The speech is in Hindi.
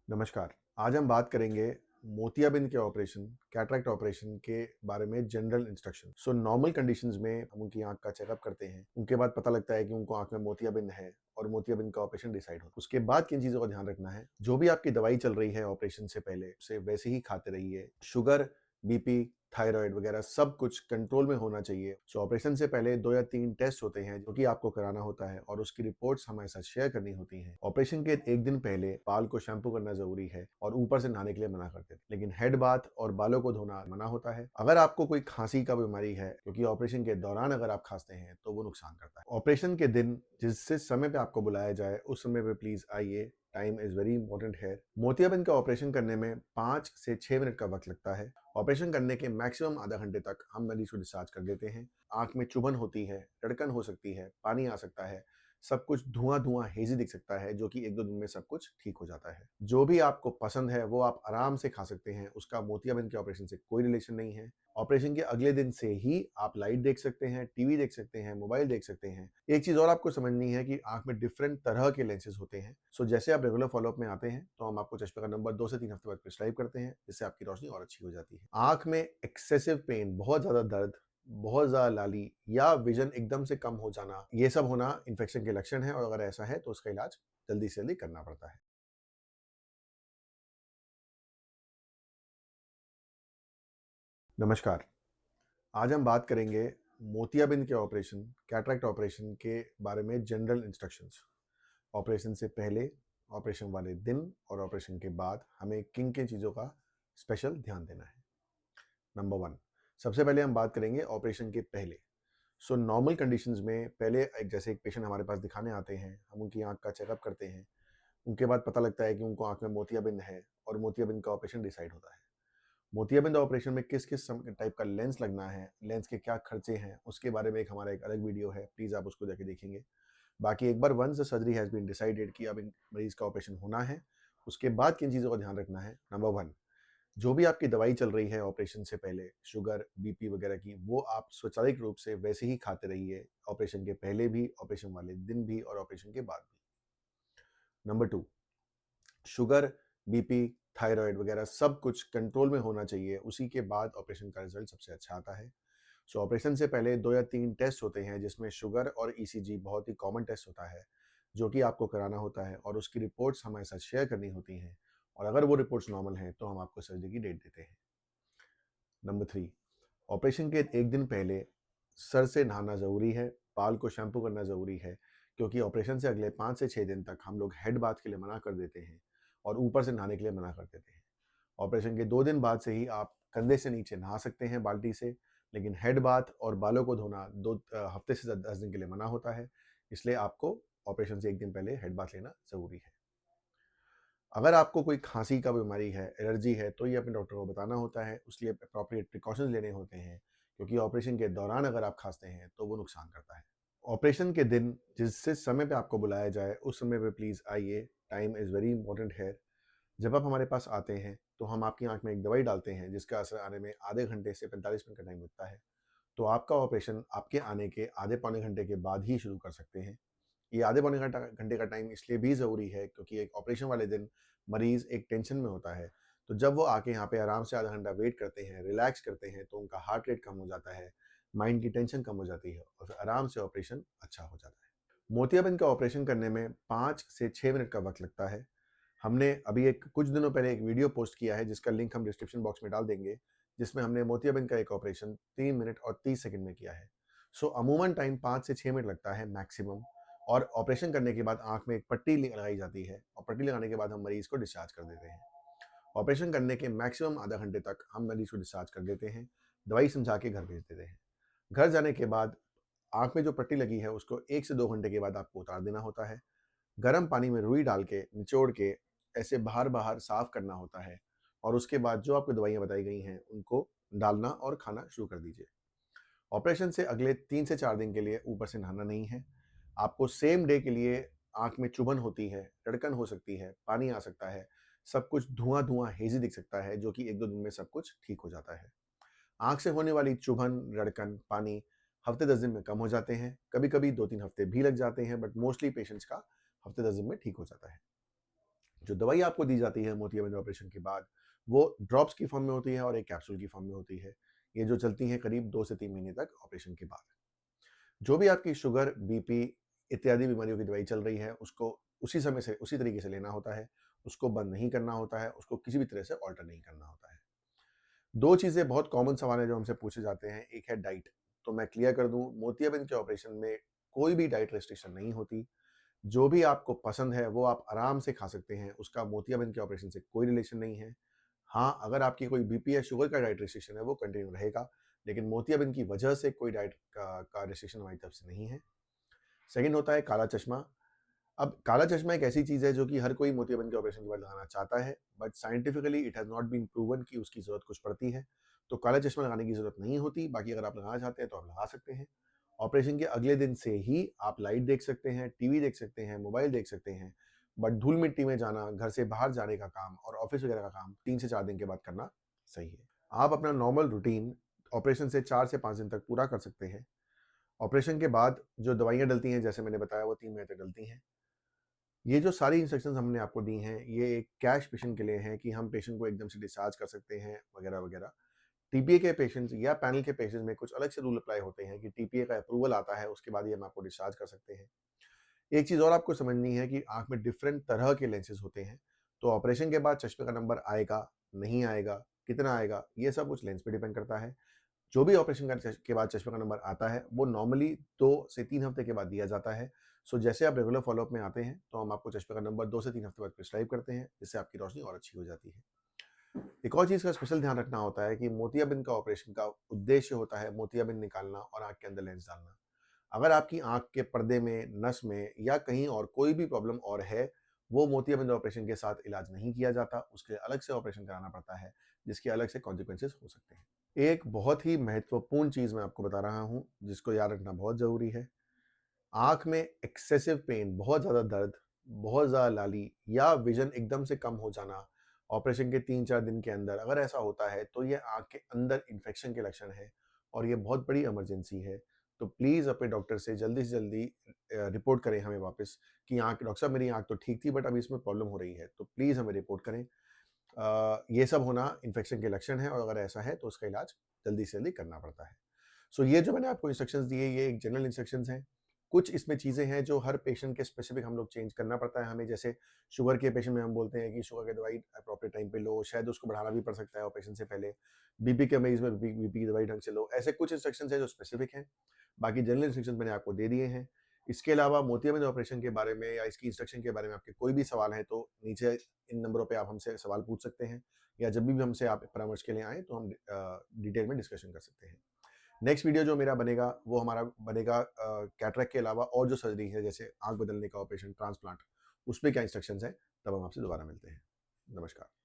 नमस्कार। आज हम बात करेंगे मोतियाबिंद के ऑपरेशन, कैटरैक्ट ऑपरेशन के बारे में जनरल इंस्ट्रक्शन। नॉर्मल कंडीशंस में हम उनकी आँख का चेकअप करते हैं। उनके बाद पता लगता है कि उनको आँख में मोतियाबिंद है और मोतियाबिंद का ऑपरेशन डिसाइड होता है। उसके बाद किन चीज़ों का ध्यान रखना है, जो भी आपकी दवाई चल रही है ऑपरेशन से पहले, उसे वैसे ही खाते रहिए। शुगर, बीपी, थायराइड वगैरह सब कुछ कंट्रोल में होना चाहिए। ऑपरेशन से पहले 2 या 3 टेस्ट होते हैं जो कि आपको कराना होता है और उसकी रिपोर्ट्स हमारे साथ शेयर करनी होती हैं। ऑपरेशन के 1 दिन पहले बाल को शैम्पू करना ज़रूरी है और ऊपर से नहाने के लिए मना करते थे। लेकिन हेड बाथ और बालों को धोना मना होता है। अगर आपको कोई खाँसी का बीमारी है, क्योंकि ऑपरेशन के दौरान अगर आप खाँसते हैं तो वो नुकसान करता है। ऑपरेशन के दिन जिस समय पे आपको बुलाया जाए उस समय पे प्लीज़ आइए। टाइम इज़ वेरी इंपॉर्टेंट है। मोतियाबिंद का ऑपरेशन करने में 5 से 6 मिनट का वक़्त लगता है। ऑपरेशन करने के मैक्सिमम आधा घंटे तक हम मरीज को डिस्चार्ज कर देते हैं। आँख में चुभन होती है, धड़कन हो सकती है, पानी आ सकता है, सब कुछ धुआँ-धुआँ हेज़ी दिख सकता है, जो कि 1-2 दिन में सब कुछ ठीक हो जाता है। जो भी आपको पसंद है वो आप आराम से खा सकते हैं, उसका मोतियाबिंद के ऑपरेशन से कोई रिलेशन नहीं है। ऑपरेशन के अगले दिन से ही आप लाइट देख सकते हैं, टीवी देख सकते हैं, मोबाइल देख सकते हैं। एक चीज़ और आपको समझनी है कि आँख में डिफरेंट तरह के लेंसेज़ होते हैं। जैसे आप रेगुलर फ़ॉलो-अप में आते हैं, तो हम आपको चश्मे का नंबर 2 से 3 हफ्ते बाद प्रिस्क्राइब करते हैं, जिससे आपकी रोशनी और अच्छी हो जाती है। आँख में एक्सेसिव पेन, बहुत ज़्यादा दर्द, बहुत ज़्यादा लाली या विज़न एकदम से कम हो जाना, ये सब होना इन्फेक्शन के लक्षण हैं और अगर ऐसा है तो उसका इलाज जल्दी से जल्दी करना पड़ता है। नमस्कार। आज हम बात करेंगे मोतियाबिंद के ऑपरेशन, कैटरैक्ट ऑपरेशन के बारे में जनरल इंस्ट्रक्शंस। ऑपरेशन से पहले, ऑपरेशन वाले दिन और ऑपरेशन के बाद हमें किन-किन चीज़ों का स्पेशल ध्यान देना है। नंबर 1, सबसे पहले हम बात करेंगे ऑपरेशन के पहले। नॉर्मल कंडीशंस में पहले जैसे एक पेशेंट हमारे पास दिखाने आते हैं, हम उनकी आँख का चेकअप करते हैं। उनके बाद पता लगता है कि उनको आँख में मोतियाबिंद है और मोतियाबिंद का ऑपरेशन डिसाइड होता है। मोतियाबिंद ऑपरेशन में किस-किस टाइप का लेंस लगना है, लेंस के क्या खर्चे हैं, उसके बारे में हमारा एक अलग वीडियो है, प्लीज़ आप उसको जाके देखेंगे। बाकी एक बार once the surgery has been decided कि अब इन मरीज़ का ऑपरेशन होना है, उसके बाद किन चीज़ों का ध्यान रखना है। नंबर 1, जो भी आपकी दवाई चल रही है ऑपरेशन से पहले, शुगर, बीपी वगैरह की, वो आप स्वचालित रूप से वैसे ही खाते रहिए, ऑपरेशन के पहले भी, ऑपरेशन वाले दिन भी और ऑपरेशन के बाद भी। नंबर 2, शुगर, बीपी, थायराइड वगैरह सब कुछ कंट्रोल में होना चाहिए, उसी के बाद ऑपरेशन का रिज़ल्ट सबसे अच्छा आता है। ऑपरेशन से पहले 2 या 3 टेस्ट होते हैं, जिसमें शुगर और ईसीजी बहुत ही कॉमन टेस्ट होता है, जो कि आपको कराना होता है और उसकी रिपोर्ट्स हमारे साथ शेयर करनी होती हैं और अगर वो रिपोर्ट्स नॉर्मल हैं, तो हम आपको सर्जरी की डेट देते हैं। नंबर 3, ऑपरेशन के 1 दिन पहले सर से नहाना ज़रूरी है, बाल को शैम्पू करना ज़रूरी है, क्योंकि ऑपरेशन से अगले 5 से 6 दिन तक हम लोग हेड बाथ के लिए मना कर देते हैं और ऊपर से नहाने के लिए मना कर देते हैं। ऑपरेशन के 2 दिन बाद से ही आप कंधे से नीचे नहा सकते हैं बाल्टी से, लेकिन हेड बाथ और बालों को धोना 2 हफ्ते से 10 दिन के लिए मना होता है, इसलिए आपको ऑपरेशन से 1 दिन पहले हेड बाथ लेना ज़रूरी है। अगर आपको कोई खाँसी का बीमारी है, एलर्जी है, तो ये अपने डॉक्टर को बताना होता है, उसके लिए एप्रोप्रिएट प्रिकॉशंस लेने होते हैं, क्योंकि ऑपरेशन के दौरान अगर आप खाँसते हैं, तो वो नुकसान करता है। ऑपरेशन के दिन जिस समय पे आपको बुलाया जाए, उस समय पे प्लीज़ आइए, time is very important here. जब आप हमारे पास आते हैं, तो हम आपकी आँख में एक दवाई डालते हैं, जिसका असर आने में आधे घंटे से 45 मिनट का टाइम लगता है। तो आपका ऑपरेशन आपके आने के आधे पौने घंटे के बाद ही शुरू कर सकते हैं। ये आधे पौने घंटे का टाइम इसलिए भी ज़रूरी है, क्योंकि एक ऑपरेशन वाले दिन मरीज़ एक टेंशन में होता है। तो जब वो आके यहाँ पे आराम से आधा घंटा वेट करते हैं, रिलैक्स करते हैं, तो उनका हार्ट रेट कम हो जाता है, माइंड की टेंशन कम हो जाती है और फिर आराम से ऑपरेशन अच्छा हो जाता है। मोतियाबिंद का ऑपरेशन करने में 5 से 6 मिनट का वक़्त लगता है। हमने अभी एक कुछ दिनों पहले एक वीडियो पोस्ट किया है, जिसका लिंक हम डिस्क्रिप्शन बॉक्स में डाल देंगे, जिसमें हमने मोतियाबिंद का एक ऑपरेशन 3 मिनट और 30 सेकंड में किया है। अमूमन टाइम 5 से 6 मिनट लगता है मैक्सिमम और ऑपरेशन करने के बाद आँख में एक पट्टी लगाई जाती है और पट्टी लगाने के बाद हम मरीज़ को डिस्चार्ज कर देते हैं। ऑपरेशन करने के मैक्सिमम आधा घंटे तक हम मरीज़ को डिस्चार्ज कर देते हैं, दवाई समझा के घर भेज देते हैं। घर जाने के बाद आँख में जो पट्टी लगी है, उसको 1 से 2 घंटे के बाद आपको उतार देना होता है। गर्म पानी में रुई डाल के, निचोड़ के ऐसे बाहर-बाहर साफ करना होता है और उसके बाद जो आपको दवाइयाँ बताई गई हैं, उनको डालना और खाना शुरू कर दीजिए। ऑपरेशन से अगले 3 से 4 दिन के लिए ऊपर से नहाना नहीं है। आपको सेम डे के लिए आँख में चुभन होती है, धड़कन हो सकती है, पानी आ सकता है, सब कुछ धुआँ-धुआँ हेज़ी दिख सकता है, जो कि 1-2 दिन में सब कुछ ठीक हो जाता है। आँख से होने वाली चुभन, धड़कन, पानी हफ्ते 10 दिन में कम हो जाते हैं। कभी-कभी 2-3 हफ्ते भी लग जाते हैं, बट मोस्टली पेशेंट्स का हफ्ते 10 दिन में ठीक हो जाता है। जो दवाई आपको दी जाती है मोतियाबिंद ऑपरेशन के बाद, वो ड्रॉप्स की फॉर्म में होती है और एक कैप्सूल की फॉर्म में होती है। ये जो चलती हैं करीब 2 से 3 महीने तक ऑपरेशन के बाद। जो भी आपकी शुगर, बीपी इत्यादि बीमारियों की दवाई चल रही है, उसको उसी समय से, उसी तरीके से लेना होता है। उसको बंद नहीं करना होता है, उसको किसी भी तरह से अल्टर नहीं करना होता है। 2 चीज़ें बहुत कॉमन सवाल हैं जो हमसे पूछे जाते हैं, एक है डाइट। तो मैं क्लियर कर दूँ, मोतियाबिंद के ऑपरेशन में कोई भी डाइट रेस्ट्रिक्शन नहीं होती। जो भी आपको पसंद है, वो आप आराम से खा सकते हैं, उसका मोतियाबिंद के ऑपरेशन से कोई रिलेशन नहीं है। हाँ, अगर आपकी कोई बीपी या शुगर का डाइट रेस्ट्रिक्शन है, वो कंटिन्यू रहेगा, लेकिन मोतियाबिंद की वजह से कोई डाइट का रिस्ट्रिक्शन हमारी तरफ से नहीं है। सेकंड होता है काला चश्मा। अब काला चश्मा एक ऐसी चीज़ है जो कि हर कोई मोतियाबिंद के ऑपरेशन के बाद लगाना चाहता है, but scientifically it has not been proven कि उसकी ज़रूरत कुछ पड़ती है। तो काला चश्मा लगाने की ज़रूरत नहीं होती, बाकी अगर आप लगाना चाहते हैं तो आप लगा सकते हैं। ऑपरेशन के अगले दिन से ही आप लाइट देख सकते हैं, टीवी देख सकते हैं, मोबाइल देख सकते हैं, बट धूल-मिट्टी में जाना, घर से बाहर जाने का काम और ऑफ़िस वगैरह का काम 3 से 4 दिन के बाद करना सही है। आप अपना नॉर्मल रूटीन ऑपरेशन से 4 से 5 दिन तक पूरा कर सकते हैं। ऑपरेशन के बाद जो दवाइयाँ डलती हैं, जैसे मैंने बताया, वो 3 महीने तक डलती हैं। ये जो सारी इंस्ट्रक्शंस हमने आपको दी हैं, ये एक कैश पेशेंट के लिए हैं कि हम पेशेंट को एकदम से डिस्चार्ज कर सकते हैं, वगैरह-वगैरह। टीपीए के पेशेंट्स या पैनल के पेशेंट्स में कुछ अलग से रूल अप्लाई होते हैं कि टीपीए का अप्रूवल आता है, उसके बाद ही हम आपको डिस्चार्ज कर सकते हैं। एक चीज़ और आपको समझनी है कि आँख में डिफरेंट तरह के लेंसेज़ होते हैं, तो ऑपरेशन के बाद चश्मे का नंबर आएगा, नहीं आएगा, कितना आएगा, ये सब उस लेंस पे डिपेंड करता है। जो भी ऑपरेशन के बाद चश्मे का नंबर आता है, वो नॉर्मली 2 से 3 हफ्ते के बाद दिया जाता है। सो जैसे आप रेगुलर फ़ॉलो-अप में आते हैं, तो हम आपको चश्मे का नंबर 2 से 3 हफ्ते बाद प्रिस्क्राइब करते हैं, जिससे आपकी रोशनी और अच्छी हो जाती है। एक और चीज़ का स्पेशल ध्यान रखना होता है कि मोतियाबिंद का ऑपरेशन का उद्देश्य होता है मोतियाबिंद निकालना और आँख के अंदर लेंस डालना। अगर आपकी आँख के पर्दे में, नस में या कहीं और कोई भी प्रॉब्लम और है, वो मोतियाबिंद ऑपरेशन के साथ इलाज नहीं किया जाता, उसके लिए अलग से ऑपरेशन कराना पड़ता है, जिसके अलग से कॉन्सिक्वेंसेस हो सकते हैं। एक बहुत ही महत्वपूर्ण चीज़ मैं आपको बता रहा हूँ, जिसको याद रखना बहुत ज़रूरी है। आँख में एक्सेसिव पेन, बहुत ज़्यादा दर्द, बहुत ज़्यादा लाली या विज़न एकदम से कम हो जाना, ऑपरेशन के 3-4 दिन के अंदर अगर ऐसा होता है, तो ये आँख के अंदर इन्फेक्शन के लक्षण हैं और ये बहुत बड़ी इमरजेंसी है। तो प्लीज़ अपने डॉक्टर से जल्दी रिपोर्ट करें हमें वापस कि आँख, डॉक्टर साहब मेरी आँख तो ठीक थी, बट अभी इसमें प्रॉब्लम हो रही है। तो प्लीज़ हमें रिपोर्ट करें। ये सब होना इन्फेक्शन के लक्षण हैं और अगर ऐसा है तो उसका इलाज जल्दी से जल्दी करना पड़ता है। सो ये जो मैंने आपको इंस्ट्रक्शंस दिए, ये एक जनरल इंस्ट्रक्शंस हैं। कुछ इसमें चीज़ें हैं जो हर पेशेंट के स्पेसिफिक हम लोग चेंज करना पड़ता है हमें। जैसे शुगर के पेशेंट में हम बोलते हैं कि शुगर की दवाई अप्रोप्रिएट टाइम पे लो, शायद उसको बढ़ाना भी पड़ सकता है ऑपरेशन से पहले। बीपी के मरीज़ में बीपी की दवाई ढंग से लो। ऐसे कुछ इंस्ट्रक्शंस हैं जो स्पेसिफिक हैं। बाकी जनरल इंस्ट्रक्शंस मैंने आपको दे दिए हैं। इसके अलावा मोतियाबिंद ऑपरेशन के बारे में या इसकी इंस्ट्रक्शन के बारे में आपके कोई भी सवाल हैं, तो नीचे इन नंबरों पे आप हमसे सवाल पूछ सकते हैं, या जब भी हमसे आप परामर्श के लिए आएँ तो हम डिटेल में डिस्कशन कर सकते हैं। नेक्स्ट वीडियो जो मेरा बनेगा, वो हमारा बनेगा कैटरेक्ट के अलावा और जो सर्जरी है, जैसे आँख बदलने का ऑपरेशन, ट्रांसप्लांट, उसमें क्या इंस्ट्रक्शंस हैं, तब हम आपसे दोबारा मिलते हैं। नमस्कार।